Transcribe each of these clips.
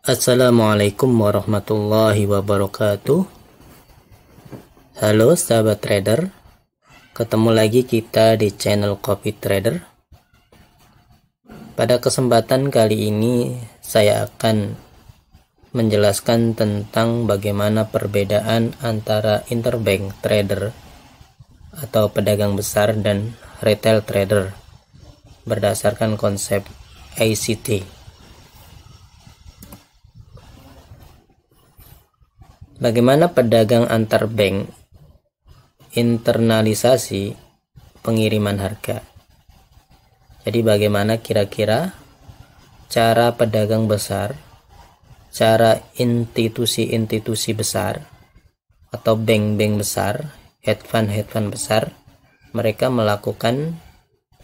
Assalamualaikum warahmatullahi wabarakatuh. Halo sahabat trader, ketemu lagi kita di channel Copy Trader. Pada kesempatan kali ini saya akan menjelaskan tentang bagaimana perbedaan antara interbank trader atau pedagang besar dan retail trader berdasarkan konsep ICT. Bagaimana pedagang antar bank internalisasi pengiriman harga. Jadi bagaimana kira-kira cara pedagang besar, cara institusi-institusi besar atau bank-bank besar, hedge fund besar, mereka melakukan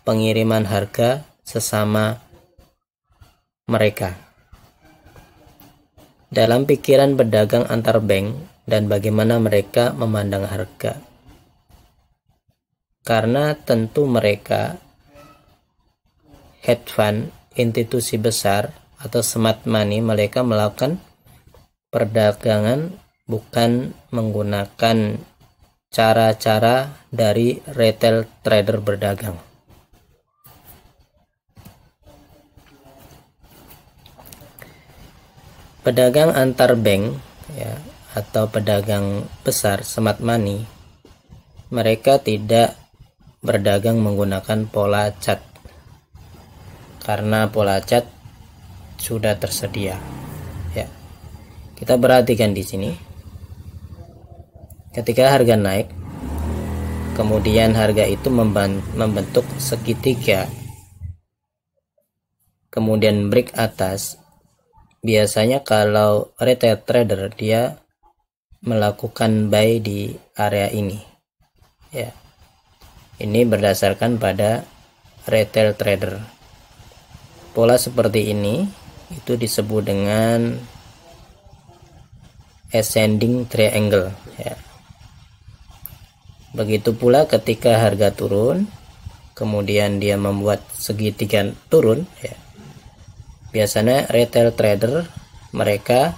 pengiriman harga sesama mereka. Dalam pikiran pedagang antar bank dan bagaimana mereka memandang harga. Karena tentu mereka hedge fund, institusi besar atau smart money, mereka melakukan perdagangan bukan menggunakan cara-cara dari retail trader berdagang. Pedagang antar bank ya, atau pedagang besar smart money, mereka tidak berdagang menggunakan pola cat karena pola cat sudah tersedia. Ya, kita perhatikan di sini. Ketika harga naik, kemudian harga itu membentuk segitiga, kemudian break atas. Biasanya kalau retail trader dia melakukan buy di area ini. Ya. Ini berdasarkan pada retail trader. Pola seperti ini itu disebut dengan ascending triangle, ya. Begitu pula ketika harga turun, kemudian dia membuat segitiga turun, ya. Biasanya retail trader mereka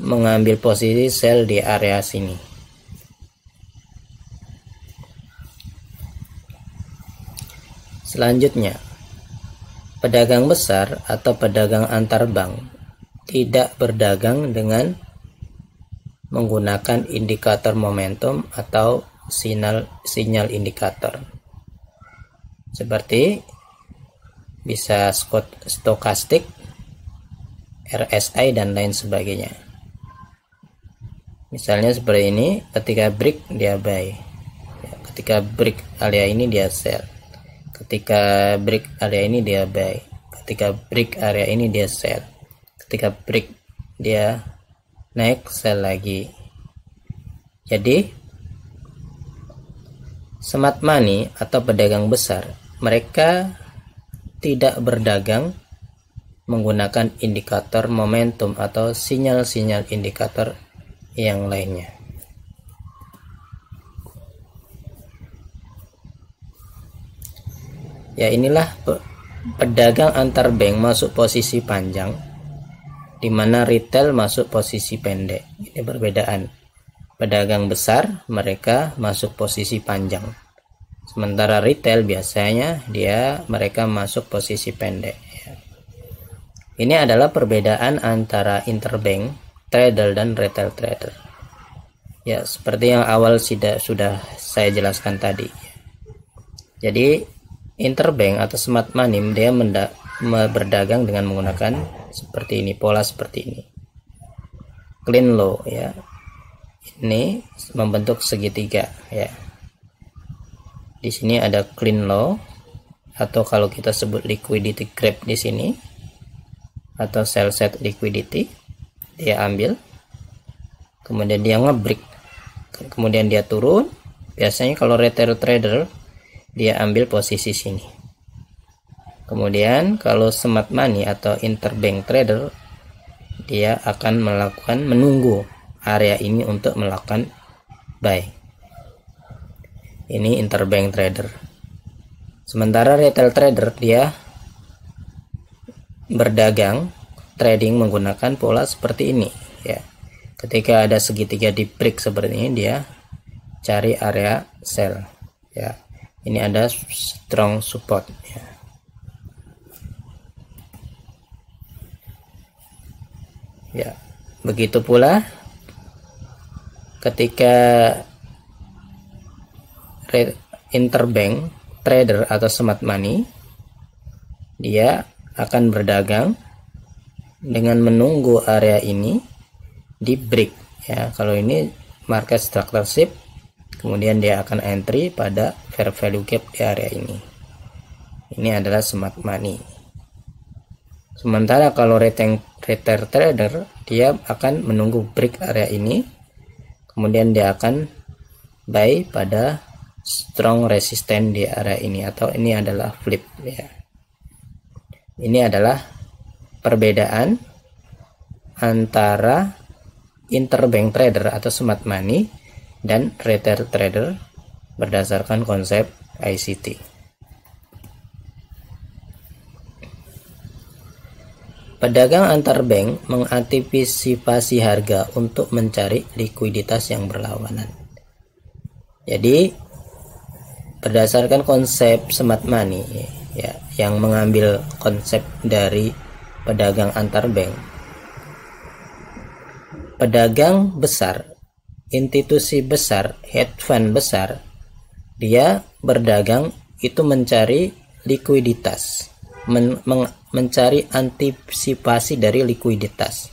mengambil posisi sell di area sini. Selanjutnya, pedagang besar atau pedagang antar bank tidak berdagang dengan menggunakan indikator momentum atau sinyal indikator. Seperti bisa stokastik, RSI dan lain sebagainya. Misalnya seperti ini, ketika break dia buy, ketika break area ini dia sell, ketika break area ini dia buy, ketika break area ini dia sell, ketika break dia naik sell lagi. Jadi smart money atau pedagang besar mereka tidak berdagang menggunakan indikator momentum atau sinyal-sinyal indikator yang lainnya. Ya, inilah pedagang antar bank masuk posisi panjang, di mana retail masuk posisi pendek. Ini perbedaan. Pedagang besar mereka masuk posisi panjang. Sementara retail biasanya mereka masuk posisi pendek. Ini adalah perbedaan antara interbank trader dan retail trader. Ya, seperti yang awal sudah saya jelaskan tadi. Jadi interbank atau smart money dia berdagang dengan menggunakan seperti ini, pola seperti ini. Clean low, ya. Ini membentuk segitiga, ya. Di sini ada clean low, atau kalau kita sebut liquidity grab di sini, atau sell set liquidity, dia ambil, kemudian dia ngebreak, kemudian dia turun. Biasanya kalau retail trader dia ambil posisi sini. Kemudian kalau smart money atau interbank trader dia akan menunggu area ini untuk melakukan buy. Ini interbank trader. Sementara retail trader dia berdagang trading menggunakan pola seperti ini ya. Ketika ada segitiga di break seperti ini, dia cari area sell ya. Ini ada strong support ya. Ya, begitu pula ketika interbank trader atau smart money, dia akan berdagang dengan menunggu area ini di break ya. Kalau ini market structure shift, kemudian dia akan entry pada fair value gap di area ini. Ini adalah smart money. Sementara kalau retail trader, dia akan menunggu break area ini, kemudian dia akan buy pada strong resistance di area ini, atau ini adalah flip ya. Ini adalah perbedaan antara interbank trader atau smart money dan retail trader berdasarkan konsep ICT. Pedagang antar bank mengantisipasi harga untuk mencari likuiditas yang berlawanan. Jadi berdasarkan konsep smart money ya, yang mengambil konsep dari pedagang antar bank, pedagang besar, institusi besar, hedge fund besar, dia berdagang itu mencari likuiditas, mencari antisipasi dari likuiditas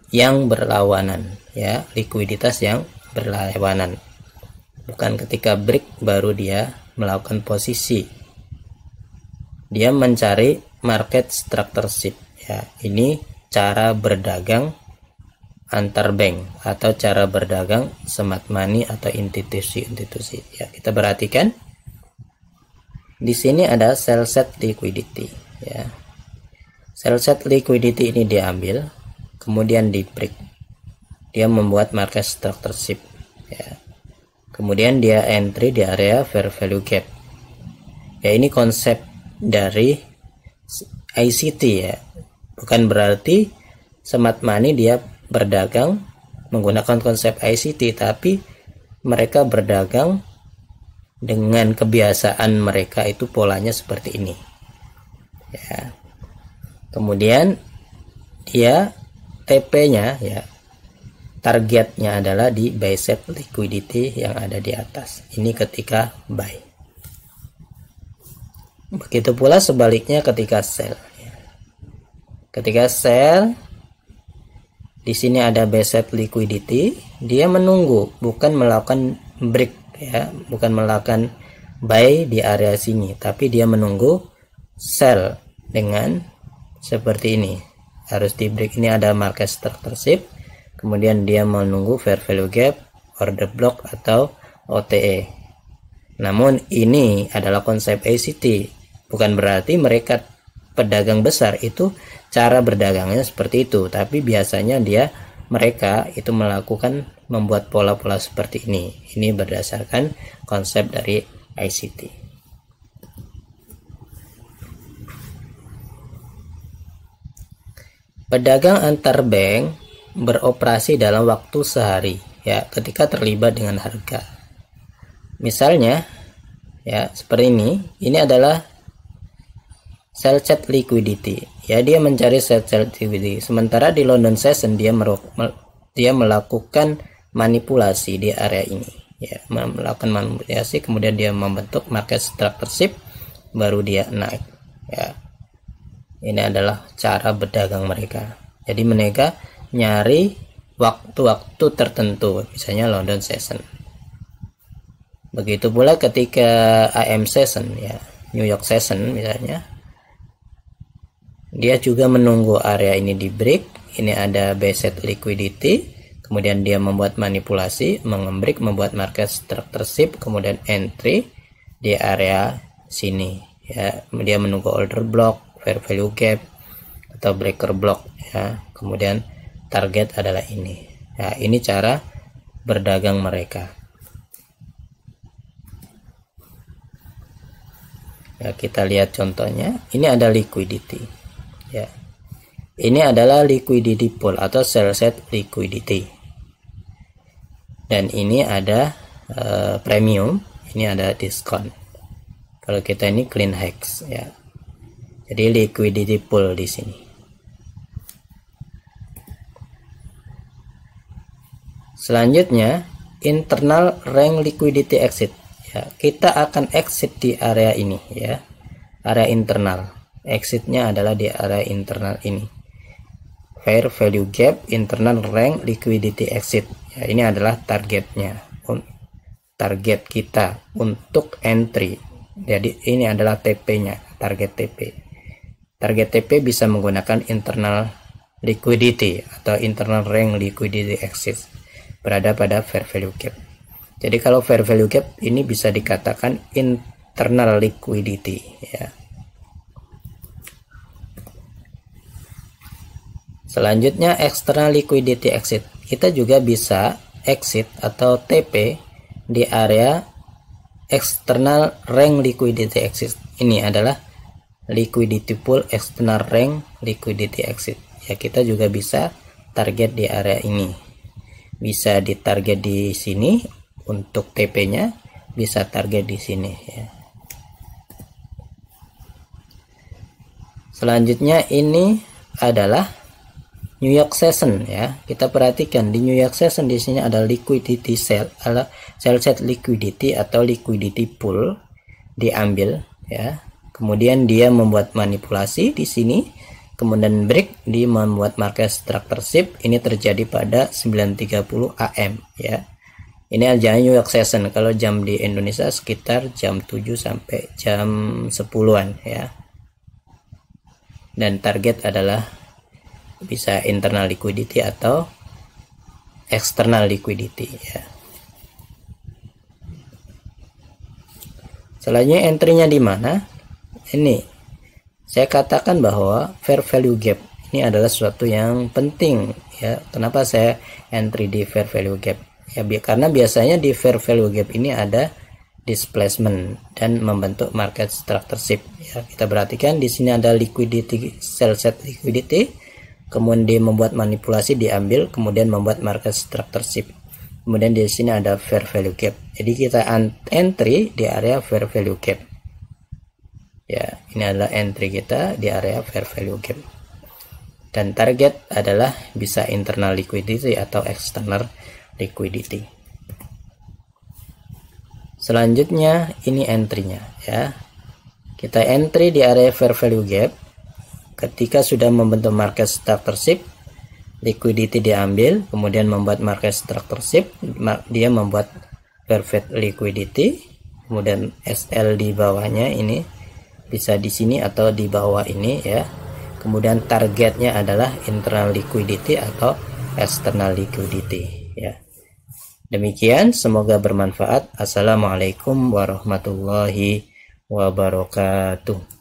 yang berlawanan ya, likuiditas yang berlawanan. Bukan ketika break baru dia melakukan posisi. Dia mencari market structure shift ya. Ini cara berdagang antar bank atau cara berdagang smart money atau institusi ya. Kita perhatikan di sini ada sell set liquidity ya. Sell set liquidity ini diambil, kemudian di break, dia membuat market structure shift ya. Kemudian dia entry di area fair value gap ya. Ini konsep dari ICT ya. Bukan berarti smart money dia berdagang menggunakan konsep ICT, tapi mereka berdagang dengan kebiasaan mereka itu polanya seperti ini ya. Kemudian dia TP-nya ya, targetnya adalah di buy set liquidity yang ada di atas. Ini ketika buy. Begitu pula sebaliknya ketika sell. Ketika sell, di sini ada buy set liquidity, dia menunggu, bukan melakukan break ya, bukan melakukan buy di area sini, tapi dia menunggu sell dengan seperti ini. Harus di break, ini ada market structure shift. Kemudian dia menunggu fair value gap, order block atau OTE. Namun ini adalah konsep ICT. Bukan berarti mereka pedagang besar itu cara berdagangnya seperti itu, tapi biasanya mereka itu membuat pola-pola seperti ini. Ini berdasarkan konsep dari ICT. Pedagang antar bank beroperasi dalam waktu sehari ya, ketika terlibat dengan harga. Misalnya ya seperti ini adalah sell set liquidity ya, dia mencari sell set liquidity. Sementara di London session dia melakukan manipulasi di area ini ya, melakukan manipulasi, kemudian dia membentuk market structure shift, baru dia naik ya. Ini adalah cara berdagang mereka. Jadi mereka nyari waktu-waktu tertentu, misalnya London session. Begitu pula ketika AM session ya, New York session misalnya, dia juga menunggu area ini di break. Ini ada buy set liquidity, kemudian dia membuat manipulasi, mengebreak, membuat market structure shift, kemudian entry di area sini ya. Dia menunggu order block, fair value gap atau breaker block ya. Kemudian target adalah ini ya. Ini cara berdagang mereka. Ya, kita lihat contohnya. Ini ada liquidity. Ya. Ini adalah liquidity pool atau sell set liquidity. Dan ini ada premium, ini ada diskon. Kalau kita ini clean hex ya. Jadi liquidity pool di sini. Selanjutnya internal rank liquidity exit. Ya, kita akan exit di area ini ya. Area internal. Exitnya adalah di area internal ini. Fair value gap internal rank liquidity exit. Ya, ini adalah targetnya. Target kita untuk entry. Jadi ini adalah TP-nya, target TP. Target TP bisa menggunakan internal liquidity atau internal rank liquidity exit. Berada pada fair value gap. Jadi kalau fair value gap ini bisa dikatakan internal liquidity ya. Selanjutnya external liquidity exit. Kita juga bisa exit atau TP di area external rank liquidity exit. Ini adalah liquidity pool external rank liquidity exit. Ya, kita juga bisa target di area ini. Bisa ditarget di sini untuk TP-nya, bisa target di sini ya. Selanjutnya ini adalah New York Session ya. Kita perhatikan di New York Session di sini ada liquidity sell set liquidity atau liquidity pool diambil ya. Kemudian dia membuat manipulasi di sini, kemudian break dia membuat market structure shift. Ini terjadi pada 9.30 AM ya. Ini aja New York Session. Kalau jam di Indonesia sekitar jam 7 sampai jam 10-an ya. Dan target adalah bisa internal liquidity atau external liquidity ya. Selanjutnya entry-nya di mana? Ini saya katakan bahwa fair value gap ini adalah sesuatu yang penting ya. Kenapa saya entry di fair value gap? Ya karena biasanya di fair value gap ini ada displacement dan membentuk market structure shift ya. Kita perhatikan di sini ada liquidity sell set liquidity. Kemudian dia membuat manipulasi diambil, kemudian membuat market structure shift. Kemudian di sini ada fair value gap. Jadi kita entry di area fair value gap. Ya, ini adalah entry kita di area fair value gap. Dan target adalah bisa internal liquidity atau external liquidity. Selanjutnya ini entry-nya ya. Kita entry di area fair value gap. Ketika sudah membentuk market structure shift, liquidity diambil, kemudian membuat market structure shift, dia membuat perfect liquidity, kemudian SL di bawahnya ini bisa di sini atau di bawah ini ya. Kemudian targetnya adalah internal liquidity atau external liquidity ya. Demikian, semoga bermanfaat. Assalamualaikum warahmatullahi wabarakatuh.